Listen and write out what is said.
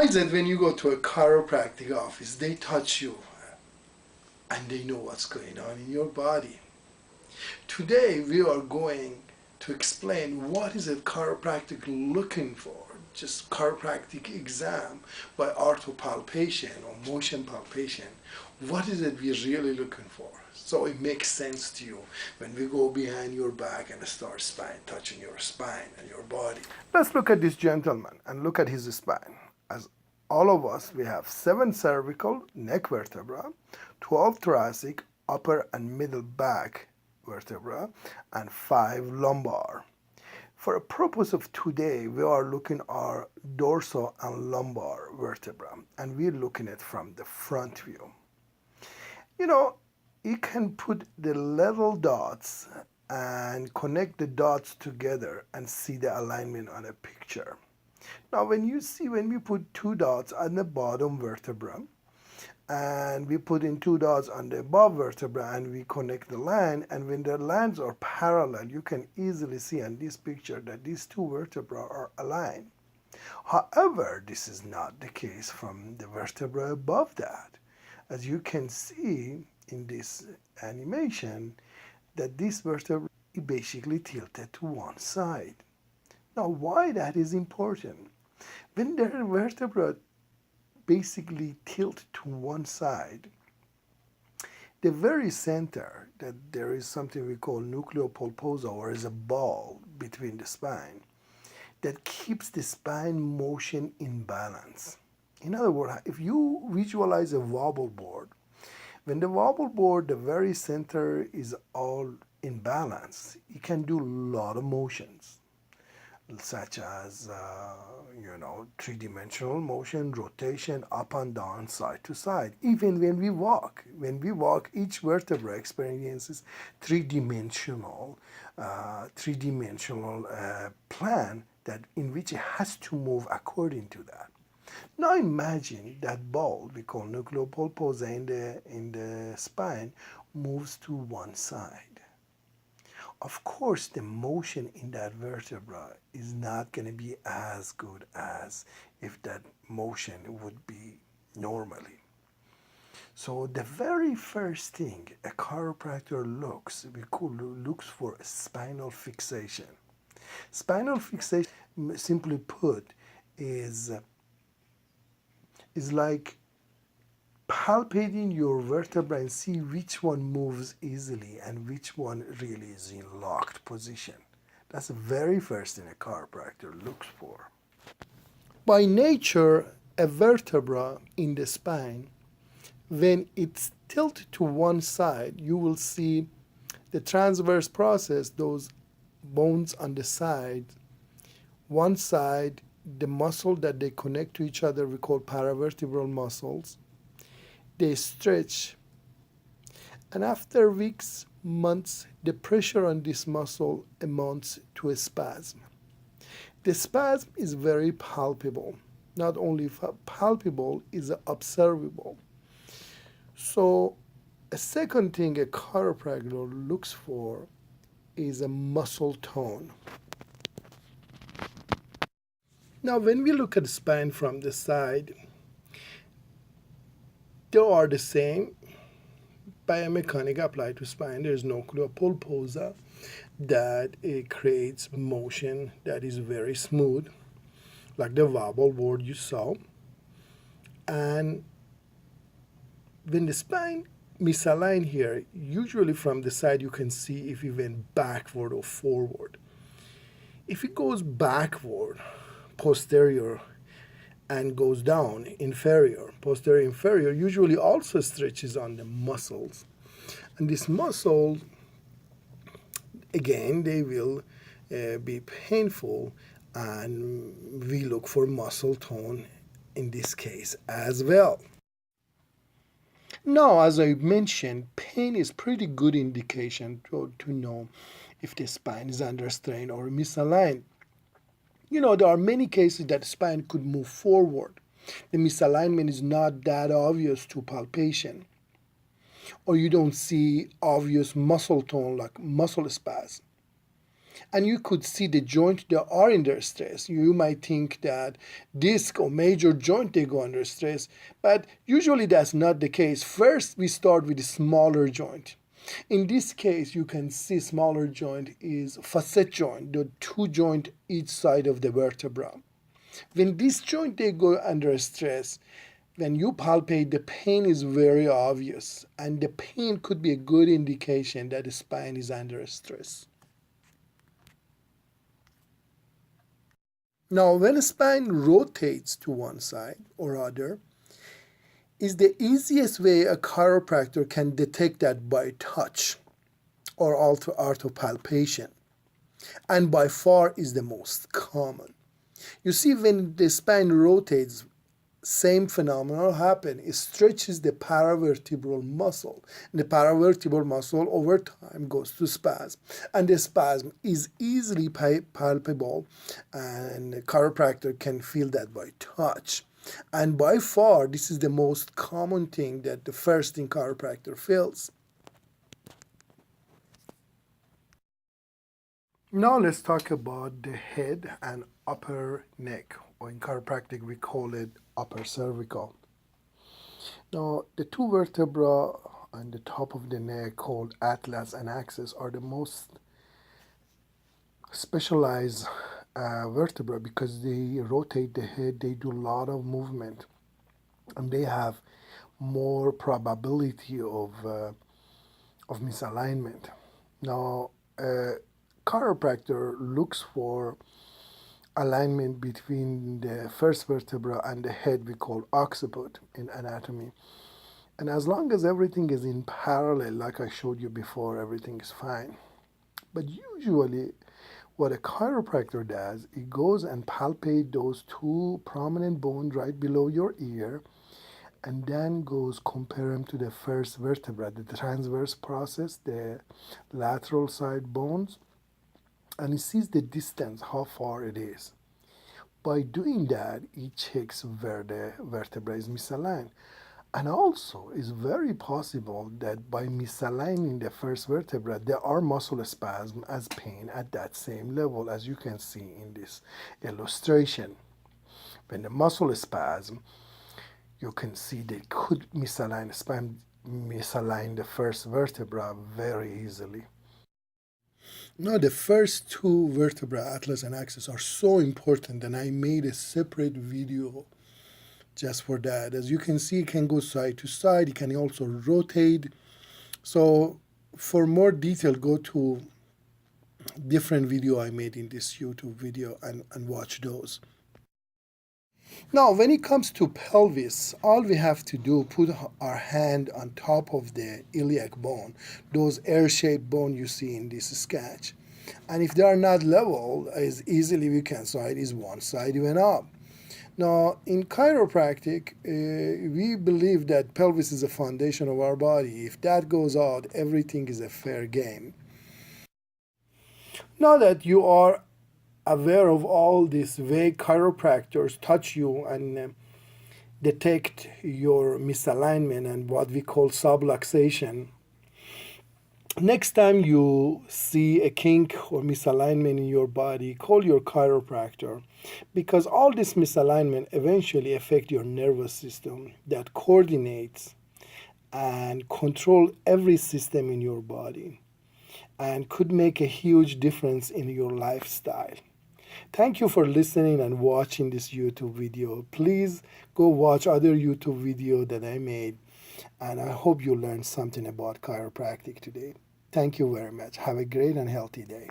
Why is it when you go to a chiropractic office, they touch you and they know what's going on in your body? Today we are going to explain what is a chiropractic looking for. Just chiropractic exam by orthopalpation or motion palpation. What is it we're really looking for? So it makes sense to you when we go behind your back and start touching your spine and your body. Let's look at this gentleman and look at his spine. As all of us, we have 7 cervical neck vertebra, 12 thoracic, upper and middle back vertebra, and 5 lumbar. For the purpose of today, we are looking at dorsal and lumbar vertebra, and we're looking at from the front view. You know, you can put the little dots and connect the dots together and see the alignment on a picture. Now, when we put 2 dots on the bottom vertebra, and we put in 2 dots on the above vertebra and we connect the line, and when the lines are parallel, you can easily see on this picture that these 2 vertebrae are aligned. However, this is not the case from the vertebra above that. As you can see in this animation, that this vertebra is basically tilted to one side. Now, why that is important? When the vertebra basically tilt to one side, the very center, that there is something we call nucleopulposa, or is a ball between the spine, that keeps the spine motion in balance. In other words, if you visualize a wobble board, when the wobble board, the very center is all in balance, you can do a lot of motions, such as, three-dimensional motion, rotation, up and down, side to side. Even when we walk, each vertebra experiences three-dimensional plan that in which it has to move according to that. Now imagine that ball we call nucleopulposa in the spine moves to one side. Of course, the motion in that vertebra is not going to be as good as if that motion would be normally. So the very first thing a chiropractor looks for a spinal fixation. Spinal fixation, simply put, is like palpating your vertebra and see which one moves easily and which one really is in locked position. That's the very first thing a chiropractor looks for. By nature, a vertebra in the spine, when it's tilted to one side, you will see the transverse process, those bones on the side. One side, the muscle that they connect to each other, we call paravertebral muscles. They stretch, and after weeks, months, the pressure on this muscle amounts to a spasm. The spasm is very palpable. Not only palpable, is observable. So a second thing a chiropractor looks for is a muscle tone. Now, when we look at the spine from the side, they are the same. Biomechanics applied to spine. There is nucleopulposa that it creates motion that is very smooth, like the wobble board you saw. And when the spine misaligned here, usually from the side you can see if it went backward or forward. If it goes backward, posterior, and goes down, inferior, posterior, inferior, usually also stretches on the muscles. And this muscle, again, they will be painful, and we look for muscle tone in this case as well. Now, as I mentioned, pain is pretty good indication to know if the spine is under strain or misaligned. You know, there are many cases that the spine could move forward. The misalignment is not that obvious to palpation. Or you don't see obvious muscle tone like muscle spasm. and you could see the joint that are under stress. You might think that disc or major joint they go under stress, but usually that's not the case. First, we start with the smaller joint. In this case, you can see smaller joint is facet joint, the two joint each side of the vertebra. When this joint they go under stress, when you palpate, the pain is very obvious, and the pain could be a good indication that the spine is under stress. Now, when a spine rotates to one side or other, is the easiest way a chiropractor can detect that by touch or palpation, and by far is the most common. You see, when the spine rotates, same phenomenon happen. It stretches the paravertebral muscle. And the paravertebral muscle over time goes to spasm. And the spasm is easily palpable, and the chiropractor can feel that by touch. And by far, this is the most common thing that the first thing chiropractor feels. Now let's talk about the head and upper neck, or in chiropractic we call it upper cervical. Now the two vertebrae on the top of the neck called atlas and axis are the most specialized vertebra because they rotate the head, they do a lot of movement, and they have more probability of misalignment. Now chiropractor looks for alignment between the first vertebra and the head we call occiput in anatomy. And as long as everything is in parallel, like I showed you before, everything is fine. But usually what a chiropractor does, it goes and palpate those two prominent bones right below your ear, and then goes compare them to the first vertebra, the transverse process, the lateral side bones, and he sees the distance, how far it is. By doing that, he checks where the vertebra is misaligned. And also, it's very possible that by misaligning the first vertebra, there are muscle spasm as pain at that same level, as you can see in this illustration. When the muscle spasm, you can see they could misalign the first vertebra very easily. Now, the first two vertebrae, atlas and axis, are so important, and I made a separate video just for that. As you can see, it can go side to side. It can also rotate. So for more detail, go to different video I made in this YouTube video and watch those. Now, when it comes to pelvis, all we have to do, put our hand on top of the iliac bone, those air-shaped bone you see in this sketch. And if they are not level, as easily we can slide is one side even up. Now, in chiropractic, we believe that pelvis is the foundation of our body. If that goes out, everything is a fair game. Now that you are aware of all this way chiropractors touch you and detect your misalignment and what we call subluxation, next time you see a kink or misalignment in your body, call your chiropractor, because all this misalignment eventually affect your nervous system that coordinates and control every system in your body and could make a huge difference in your lifestyle. Thank you for listening and watching this YouTube video. Please go watch other YouTube video that I made, and I hope you learned something about chiropractic today. Thank you very much. Have a great and healthy day.